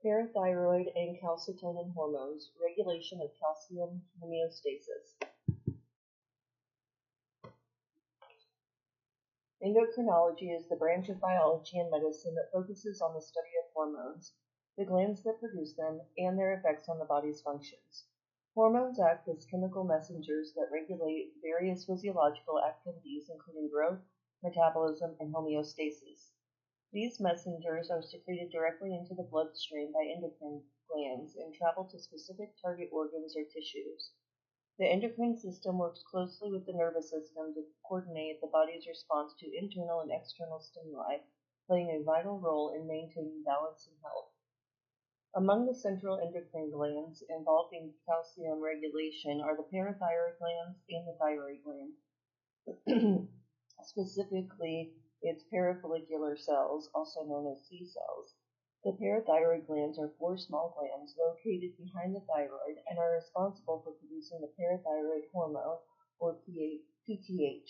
Parathyroid and calcitonin hormones, regulation of calcium homeostasis. Endocrinology is the branch of biology and medicine that focuses on the study of hormones, the glands that produce them, and their effects on the body's functions. Hormones act as chemical messengers that regulate various physiological activities, including growth, metabolism, and homeostasis. These messengers are secreted directly into the bloodstream by endocrine glands and travel to specific target organs or tissues. The endocrine system works closely with the nervous system to coordinate the body's response to internal and external stimuli, playing a vital role in maintaining balance and health. Among the central endocrine glands involved in calcium regulation are the parathyroid glands and the thyroid gland. Specifically, its parafollicular cells, also known as C cells. The parathyroid glands are four small glands located behind the thyroid and are responsible for producing the parathyroid hormone, or PTH,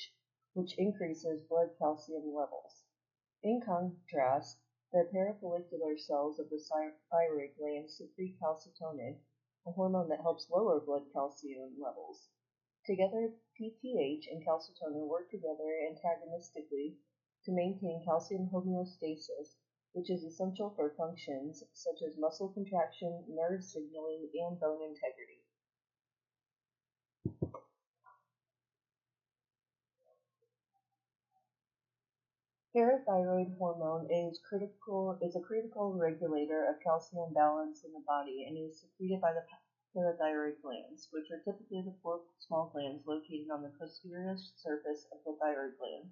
which increases blood calcium levels. In contrast, the parafollicular cells of the thyroid gland secrete calcitonin, a hormone that helps lower blood calcium levels. Together, PTH and calcitonin work together antagonistically to maintain calcium homeostasis, which is essential for functions such as muscle contraction, nerve signaling, and bone integrity. Parathyroid hormone is a critical regulator of calcium balance in the body and is secreted by the parathyroid glands, which are typically the four small glands located on the posterior surface of the thyroid gland.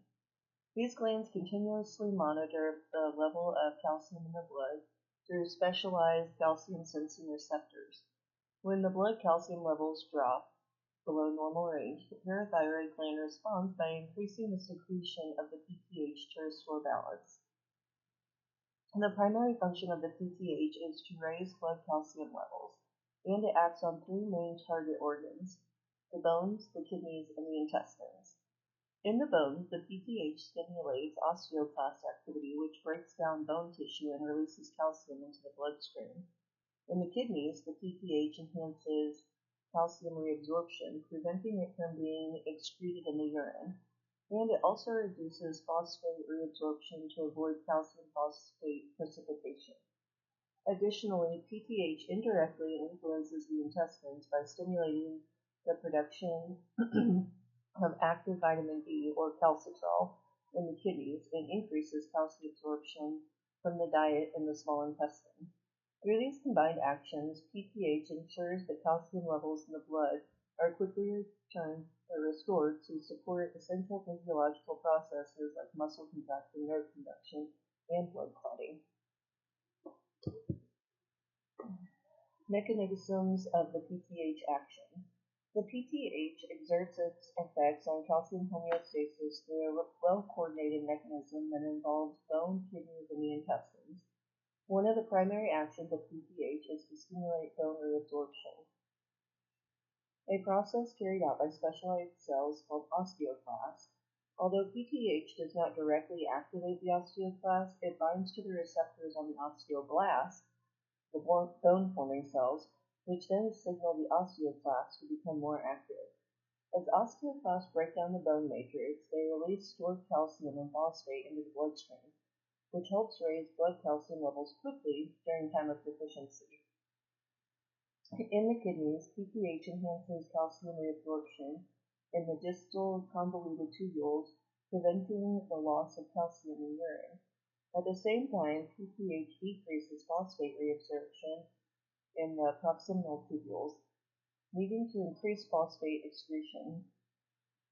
These glands continuously monitor the level of calcium in the blood through specialized calcium-sensing receptors. When the blood calcium levels drop below normal range, the parathyroid gland responds by increasing the secretion of the PTH to restore balance. The primary function of the PTH is to raise blood calcium levels, and it acts on three main target organs: the bones, the kidneys, and the intestines. In the bones, the PTH stimulates osteoclast activity, which breaks down bone tissue and releases calcium into the bloodstream. In the kidneys, the PTH enhances calcium reabsorption, preventing it from being excreted in the urine, and it also reduces phosphate reabsorption to avoid calcium phosphate precipitation. Additionally, PTH indirectly influences the intestines by stimulating the production of active vitamin D, or calcitrol, in the kidneys and increases calcium absorption from the diet in the small intestine. Through these combined actions, PTH ensures that calcium levels in the blood are quickly restored to support essential physiological processes like muscle contraction, nerve conduction, and blood clotting. Mechanisms of the PTH action. The PTH exerts its effects on calcium homeostasis through a well-coordinated mechanism that involves bone, kidneys, and the intestines. One of the primary actions of PTH is to stimulate bone reabsorption, a process carried out by specialized cells called osteoclasts. Although PTH does not directly activate the osteoclast, it binds to the receptors on the osteoblast, the bone-forming cells, which then signal the osteoclasts to become more active. As osteoclasts break down the bone matrix, they release stored calcium and phosphate into the bloodstream, which helps raise blood calcium levels quickly during time of deficiency. In the kidneys, PTH enhances calcium reabsorption in the distal convoluted tubules, preventing the loss of calcium in urine. At the same time, PTH decreases phosphate reabsorption in the proximal tubules, leading to increased phosphate excretion.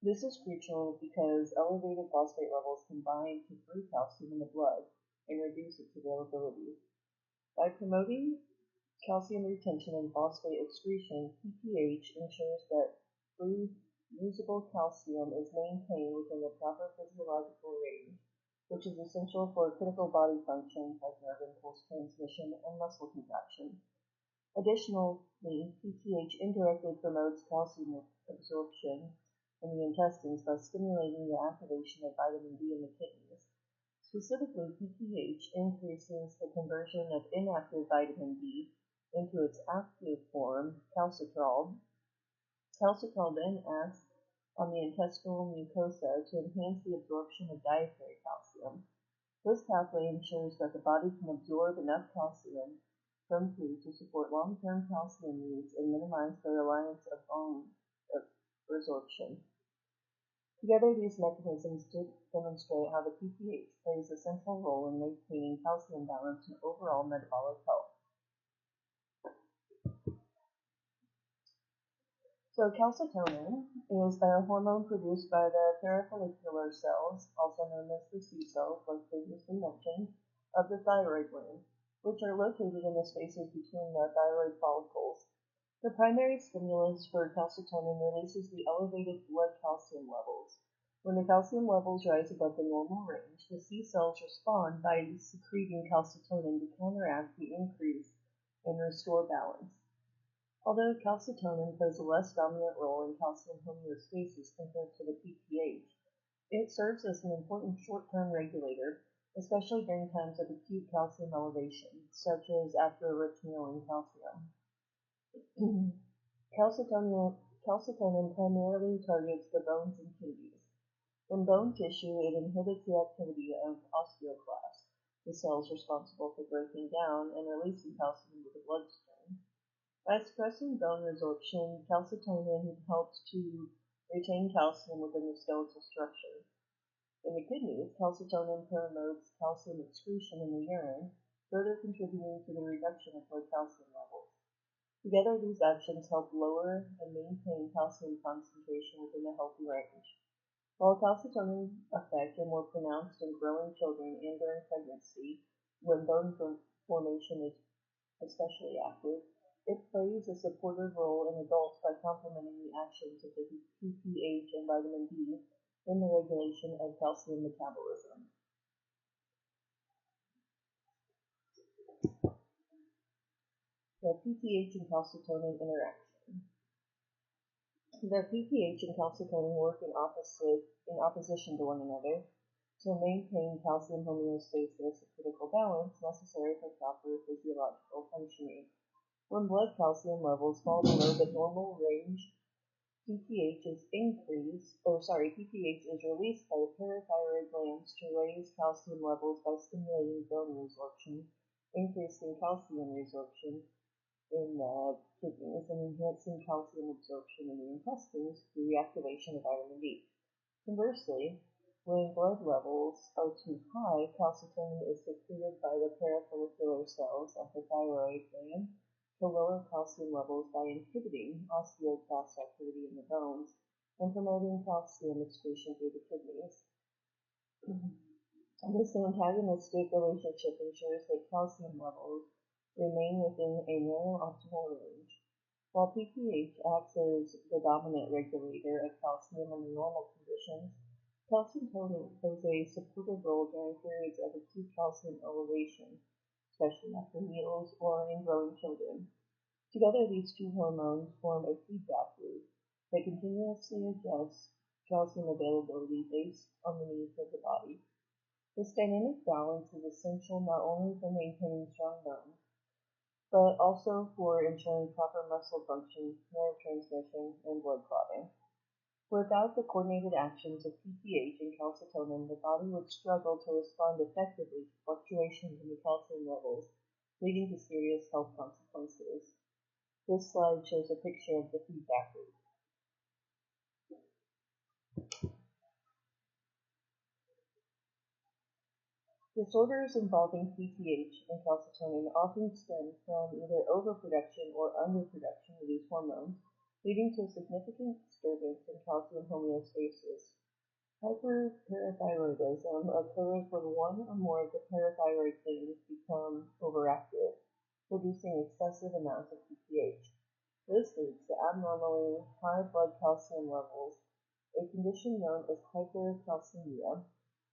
This is crucial because elevated phosphate levels can bind to free calcium in the blood and reduce its availability. By promoting calcium retention and phosphate excretion, PTH ensures that free, usable calcium is maintained within the proper physiological range, which is essential for critical body functions like nerve impulse transmission and muscle contraction. Additionally, PTH indirectly promotes calcium absorption in the intestines by stimulating the activation of vitamin D in the kidneys. Specifically, PTH increases the conversion of inactive vitamin D into its active form, calcitrol. Calcitrol then acts on the intestinal mucosa to enhance the absorption of dietary calcium. This pathway ensures that the body can absorb enough calcium from food to support long-term calcium needs and minimize the reliance of bone resorption. Together, these mechanisms demonstrate how the PTH plays a central role in maintaining calcium balance and overall metabolic health. So calcitonin is a hormone produced by the parafollicular cells, also known as the C cells, like previously mentioned, of the thyroid gland, which are located in the spaces between the thyroid follicles. The primary stimulus for calcitonin releases the elevated blood calcium levels. When the calcium levels rise above the normal range, the C cells respond by secreting calcitonin to counteract the increase and restore balance. Although calcitonin plays a less dominant role in calcium homeostasis compared to the PTH, it serves as an important short-term regulator, especially during times of acute calcium elevation, such as after a rich meal in calcium. Calcitonin primarily targets the bones and kidneys. In bone tissue, it inhibits the activity of osteoclasts, the cells responsible for breaking down and releasing calcium into the bloodstream. By suppressing bone resorption, calcitonin helps to retain calcium within the skeletal structure. In the kidneys, calcitonin promotes calcium excretion in the urine, further contributing to the reduction of blood calcium levels. Together, these actions help lower and maintain calcium concentration within a healthy range. While calcitonin effects are more pronounced in growing children and during pregnancy, when bone formation is especially active, it plays a supportive role in adults by complementing the actions of the PTH and vitamin D in the regulation of calcium metabolism. The PTH and calcitonin interaction. The PTH and calcitonin work in opposition to one another to maintain calcium homeostasis, a critical balance necessary for proper physiological functioning. When blood calcium levels fall below the normal range, PTH is released by the parathyroid glands to raise calcium levels by stimulating bone resorption, increasing calcium resorption in the kidneys, and enhancing calcium absorption in the intestines through the activation of vitamin D. Conversely, when blood levels are too high, calcitonin is secreted by the parafollicular cells of the thyroid gland to lower calcium levels by inhibiting osteoclast activity in the bones and promoting calcium excretion through the kidneys. This antagonistic relationship ensures that calcium levels remain within a narrow optimal range. While PTH acts as the dominant regulator of calcium under normal conditions, calcitonin plays a supportive role during periods of acute calcium elevation, especially after meals or in growing children. Together, these two hormones form a feedback loop that continuously adjusts calcium availability based on the needs of the body. This dynamic balance is essential not only for maintaining strong bones, but also for ensuring proper muscle function, nerve transmission, and blood clotting. Without the coordinated actions of PTH and calcitonin, the body would struggle to respond effectively to fluctuations in the calcium levels, leading to serious health consequences. This slide shows a picture of the feedback loop. Disorders involving PTH and calcitonin often stem from either overproduction or underproduction of these hormones, leading to a significant disturbance in calcium homeostasis. Hyperparathyroidism occurs when one or more of the parathyroid glands become overactive, producing excessive amounts of PTH. This leads to abnormally high blood calcium levels, a condition known as hypercalcemia,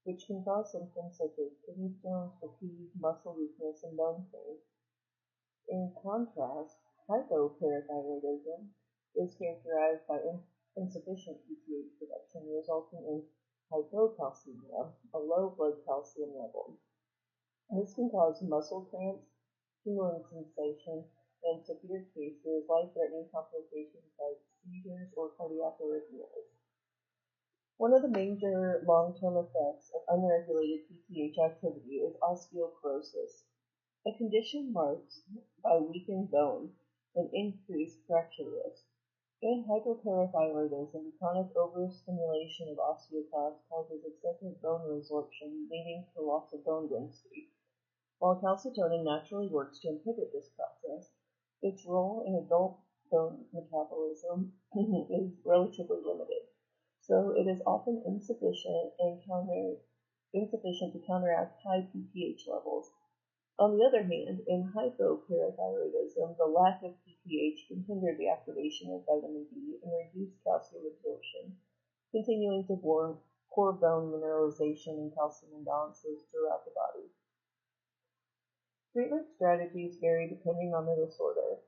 which can cause symptoms such as kidney stones, fatigue, muscle weakness, and bone pain. In contrast, hypoparathyroidism is characterized by insufficient PTH production, resulting in hypocalcemia, a low blood calcium level. This can cause muscle cramps, tingling sensation, and severe cases life-threatening complications like seizures or cardiac arrhythmias. One of the major long-term effects of unregulated PTH activity is osteoporosis, a condition marked by weakened bone and increased fracture risk. In hypoparathyroidism, chronic overstimulation of osteoclasts causes excessive bone resorption, leading to loss of bone density. While calcitonin naturally works to inhibit this process, its role in adult bone metabolism is relatively limited, so it is often insufficient to counteract high PTH levels. On the other hand, in hypoparathyroidism, the lack of PTH can hinder the activation of vitamin D and reduce calcium absorption, continuing to form poor bone mineralization and calcium imbalances throughout the body. Treatment strategies vary depending on the disorder.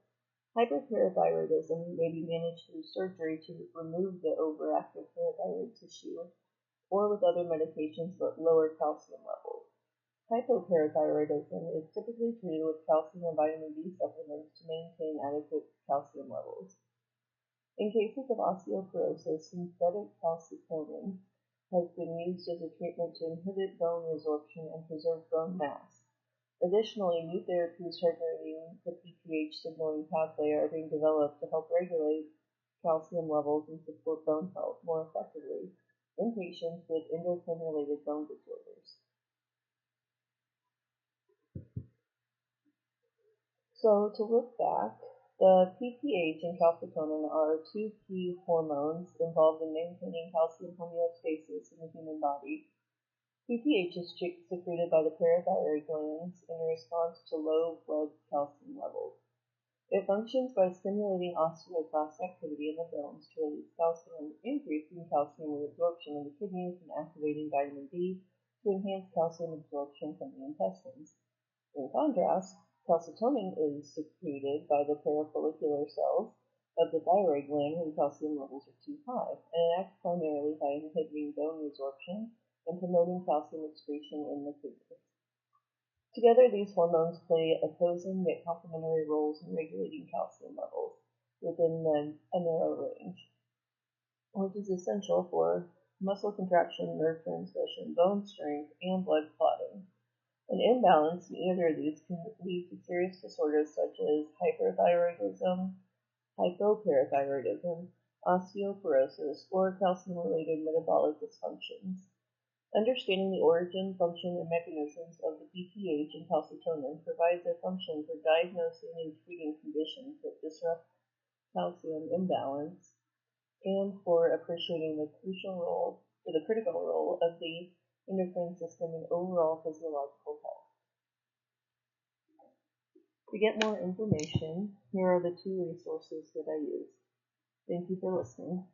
Hyperparathyroidism may be managed through surgery to remove the overactive parathyroid tissue or with other medications that lower calcium levels. Hypoparathyroidism is typically treated with calcium and vitamin D supplements to maintain adequate calcium levels. In cases of osteoporosis, synthetic calcitonin has been used as a treatment to inhibit bone resorption and preserve bone mass. Additionally, new therapies targeting the PTH signaling pathway are being developed to help regulate calcium levels and support bone health more effectively in patients with endocrine-related bone disorders. So, to look back, the PTH and calcitonin are two key hormones involved in maintaining calcium homeostasis in the human body. PTH is secreted by the parathyroid glands in response to low blood calcium levels. It functions by stimulating osteoclast activity in the bones to release calcium, increasing calcium reabsorption in the kidneys, and activating vitamin D to enhance calcium absorption from the intestines. In contrast, calcitonin is secreted by the parafollicular cells of the thyroid gland when calcium levels are too high, and it acts primarily by inhibiting bone resorption and promoting calcium excretion in the kidneys. Together, these hormones play opposing yet complementary roles in regulating calcium levels within a narrow range, which is essential for muscle contraction, nerve transmission, bone strength, and blood clotting. An imbalance in either of these can lead to serious disorders such as hyperthyroidism, hypoparathyroidism, osteoporosis, or calcium-related metabolic dysfunctions. Understanding the origin, function, and mechanisms of the PTH and calcitonin provides a function for diagnosing and treating conditions that disrupt calcium imbalance and for appreciating the critical role of the endocrine system in overall physiological health. To get more information, here are the two resources that I use. Thank you for listening.